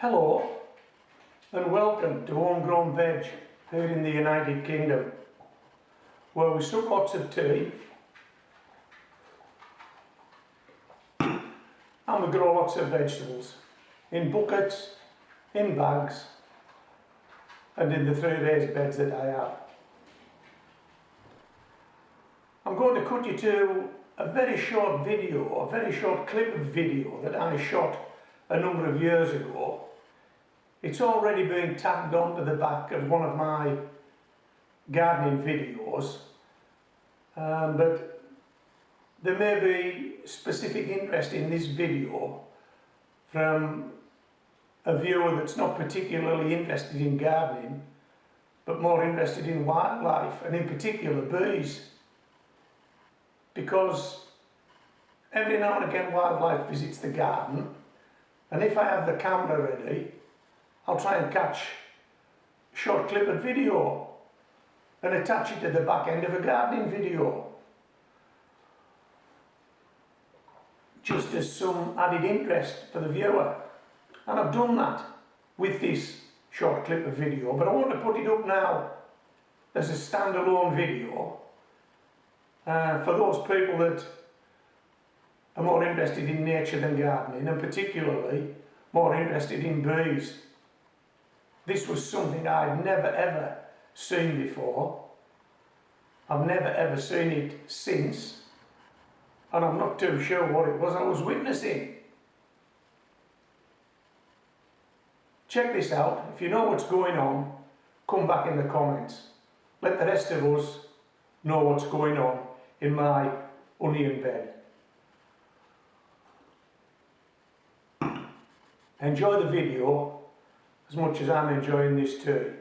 Hello and welcome to Homegrown Veg here in the United Kingdom, where we suck lots of tea and we grow lots of vegetables in buckets, in bags and in the 3 raised beds that I have. I'm going to cut you to a very short video, a very short clip of video that I shot a number of years ago. It's already been tagged onto the back of one of my gardening videos, but there may be specific interest in this video from a viewer that's not particularly interested in gardening but more interested in wildlife, and in particular bees, because every now and again wildlife visits the garden, and if I have the camera ready I'll try and catch a short clip of video and attach it to the back end of a gardening video, just as some added interest for the viewer. And I've done that with this short clip of video, but I want to put it up now as a standalone video for those people that are more interested in nature than gardening, and particularly more interested in bees. This was something I'd never ever seen before. I've never ever seen it since, and I'm not too sure what it was I was witnessing. Check this out. If you know what's going on, come back in the comments. Let the rest of us know what's going on in my onion bed. Enjoy the video as much as I'm enjoying this too.